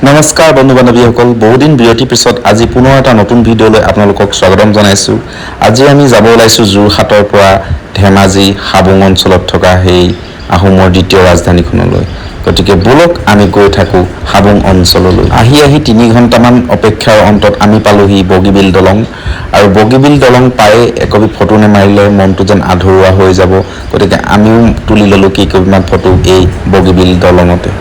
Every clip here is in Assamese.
নমস্কাৰ বন্ধু বান্ধৱীসকল, বহুদিন বিৰতিৰ পিছত আজি পুনৰ এটা নতুন ভিডিঅ'লৈ আপোনালোকক স্বাগতম জনাইছোঁ। আজি আমি যাব ওলাইছোঁ যোৰহাটৰ পৰা ধেমাজি হাবুং অঞ্চলত থকা সেই আহোমৰ দ্বিতীয় ৰাজধানীখনলৈ। গতিকে ব'লক আমি গৈ থাকোঁ হাবুং অঞ্চললৈ। আহি 3 ঘণ্টামান অপেক্ষাৰ অন্তত আমি পালোহি বগীবিল দলং। আৰু বগীবিল দলং পায়ে একপি ফটো নেমাৰিলে মনটো যেন আধৰুৱা হৈ যাব। গতিকে আমিও তুলি ল'লোঁ কেইকপিমান ফটো এই বগীবিল দলঙতে।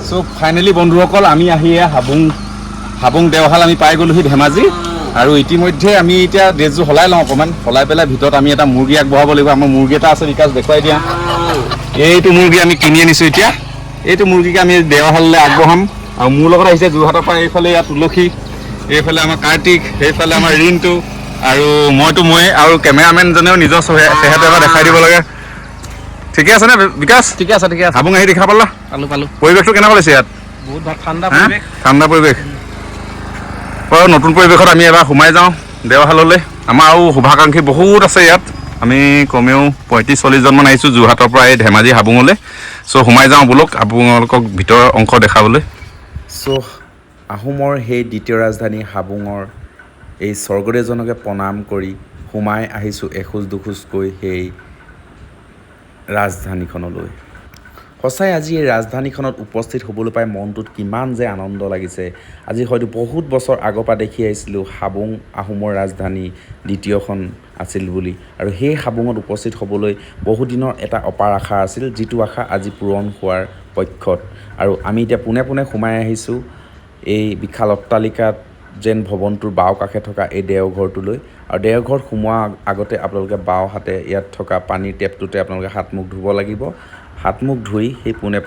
চ' ফাইনেলি বন্ধুসকল আমি আহি হাবুং দেওশাল আমি পাই গ'লোহি ধেমাজি। আৰু ইতিমধ্যে আমি এতিয়া ড্ৰেছযোৰ সলাই লওঁ অকণমান, সলাই পেলাই ভিতৰত আমি এটা মুৰ্গী আগবঢ়াব লাগিব। আমাৰ মুৰ্গী এটা আছে, বিকাশ দেখুৱাই দিয়া। এইটো মুৰ্গী আমি কিনি আনিছোঁ এতিয়া। এইটো মুৰ্গীকে আমি দেওশাললৈ আগবঢ়াম। আৰু মোৰ লগত আহিছে যোৰহাটৰ পৰা এইফালে ইয়াত তুলসী, এইফালে আমাৰ কাৰ্তিক, সেইফালে আমাৰ ৰিণ্টু, আৰু মই আৰু কেমেৰামেনজনেও নিজৰ চেহেৰা এবাৰ দেখাই দিব লাগে। ঠিকে আছে নে বিকাশ? ঠিকে আছে। হাবুং আহি দেখা পালা? পালোঁ। পৰিৱেশটো কেনেকুৱা লাগিছে ইয়াত? বহুত ঠাণ্ডা পৰিৱেশ। বাৰু নতুন পৰিৱেশত আমি এবাৰ সোমাই যাওঁ দেওশাললৈ। আমাৰ আৰু শুভাকাংক্ষী বহুত আছে ইয়াত। আমি কমেও 35-40জনমান আহিছোঁ যোৰহাটৰ পৰা এই ধেমাজি হাবুঙলৈ। চ' সোমাই যাওঁ ব'লক আপোনালোকক ভিতৰৰ অংশ দেখাবলৈ। চ' আহোমৰ সেই দ্বিতীয় ৰাজধানী হাবুঙৰ এই স্বৰ্গদেউজনকে প্ৰণাম কৰি সোমাই আহিছোঁ এখোজ দুখোজকৈ সেই ৰাজধানীখনলৈ। সঁচাই আজি এই ৰাজধানীখনত উপস্থিত হ'বলৈ পাই মনটোত কিমান যে আনন্দ লাগিছে। আজি হয়তো বহুত বছৰ আগৰ পৰা দেখি আহিছিলোঁ হাবুং আহোমৰ ৰাজধানী দ্বিতীয়খন আছিল বুলি। আৰু সেই হাবুঙত উপস্থিত হ'বলৈ বহুদিনৰ এটা অপাৰ আশা আছিল, যিটো আশা আজি পূৰণ হোৱাৰ পক্ষত। আৰু আমি এতিয়া পোনে সোমাই আহিছোঁ এই বিশাল অট্টালিকাত যেন ভৱনটোৰ বাওঁ কাষে থকা এই দেওঘৰটোলৈ। আৰু দেওঘৰত সোমোৱাৰ আগতে আপোনালোকে বাওঁ হাতে ইয়াত থকা পানীৰ টেপটোতে আপোনালোকে হাত মুখ ধুব লাগিব। হাত মুখ ধুই সেই পোনে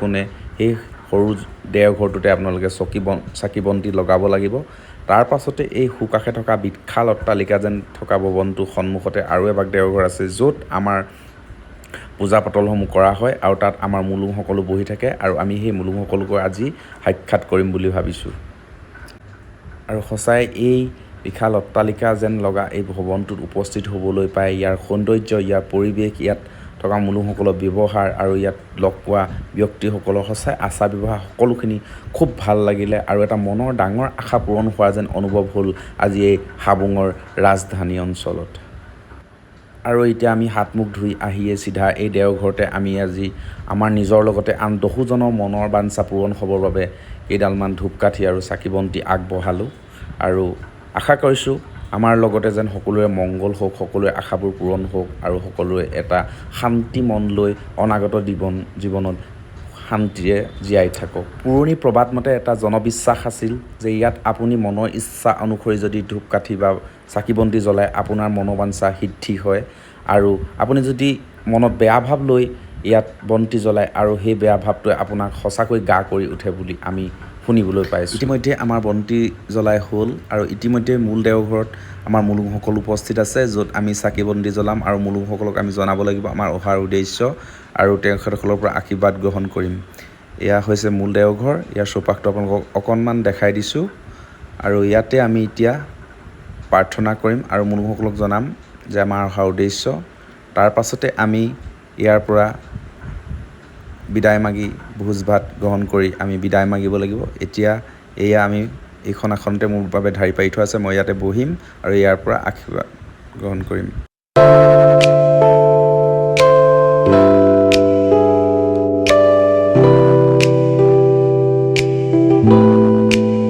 সেই সৰু দেওঘৰটোতে আপোনালোকে চাকি বন্তি লগাব লাগিব। তাৰ পাছতে এই সোঁকাষে থকা বিশাল অট্টালিকা যেন থকা ভৱনটোৰ সন্মুখতে আৰু এভাগ দেওঘৰ আছে, য'ত আমাৰ পূজা পাতলসমূহ কৰা হয়। আৰু তাত আমাৰ মুলুংসকলো বহি থাকে। আৰু আমি সেই মুলুংসকলকো আজি সাক্ষাৎ কৰিম বুলি ভাবিছোঁ। আৰু সঁচাই এই বিশাল অট্টালিকা যেন লগা এই ভৱনটোত উপস্থিত হ'বলৈ পাই ইয়াৰ সৌন্দৰ্য, ইয়াৰ পৰিৱেশ, ইয়াত থকা মুলুংসকলৰ ব্যৱহাৰ আৰু ইয়াত লগ পোৱা ব্যক্তিসকলৰ সঁচাই আচাৰ ব্যৱহাৰ সকলোখিনি খুব ভাল লাগিলে। আৰু এটা মনৰ ডাঙৰ আশা পূৰণ হোৱা যেন অনুভৱ হ'ল আজি এই হাবুঙৰ ৰাজধানী অঞ্চলত। আৰু এতিয়া আমি হাত মুখ ধুই আহিয়ে চিধা এই দেওঘৰতে আমি আজি আমাৰ নিজৰ লগতে আন 10জনৰ মনৰ বাঞ্ছা পূৰণ হ'বৰ বাবে কেইডালমান ধূপকাঠি আৰু চাকি বন্তি আগবঢ়ালোঁ। আৰু আশা কৰিছোঁ আমাৰ লগতে যেন সকলোৰে মংগল হওক, সকলোৰে আশাবোৰ পূৰণ হওক, আৰু সকলোৰে এটা শান্তি মন লৈ অনাগত জীৱনত শান্তিৰে জীয়াই থাকক। পুৰণি প্ৰবাদ মতে এটা জনবিশ্বাস আছিল যে ইয়াত আপুনি মনৰ ইচ্ছা অনুসৰি যদি ধূপকাঠি বা চাকি বন্তি জ্বলাই আপোনাৰ মনোবাঞ্ছা সিদ্ধি হয়। আৰু আপুনি যদি মনত বেয়া ভাৱ লৈ ইয়াত বন্তি জ্বলায় আৰু সেই বেয়া ভাৱটোৱে আপোনাক সঁচাকৈ গা কৰি উঠে বুলি আমি শুনিবলৈ পাইছোঁ। ইতিমধ্যে আমাৰ বন্তি জ্বলাই হ'ল। আৰু ইতিমধ্যে মূল দেওঘৰত আমাৰ মুলুংসকল উপস্থিত আছে, য'ত আমি চাকি বন্তি জ্বলাম আৰু মুলুংসকলক আমি জনাব লাগিব আমাৰ অহাৰ উদ্দেশ্য, আৰু তেখেতসকলৰ পৰা আশীৰ্বাদ গ্ৰহণ কৰিম। এয়া হৈছে মূল দেওঘৰ। ইয়াৰ চৌপাশটো আপোনালোকক অকণমান দেখাই দিছোঁ। আৰু ইয়াতে আমি এতিয়া প্ৰাৰ্থনা কৰিম আৰু মুলুংসকলক জনাম যে আমাৰ অহাৰ উদ্দেশ্য। তাৰ পাছতে আমি ইয়াৰ পৰা বিদায় মাগি ভোজ ভাত গ্ৰহণ কৰি আমি বিদায় মাগিব লাগিব। এতিয়া আমি এইখন আসনতে মোৰ বাবে ঢাৰি পাৰি থোৱা আছে, মই ইয়াতে বহিম আৰু ইয়াৰ পৰা আশীৰ্বাদ গ্ৰহণ কৰিম।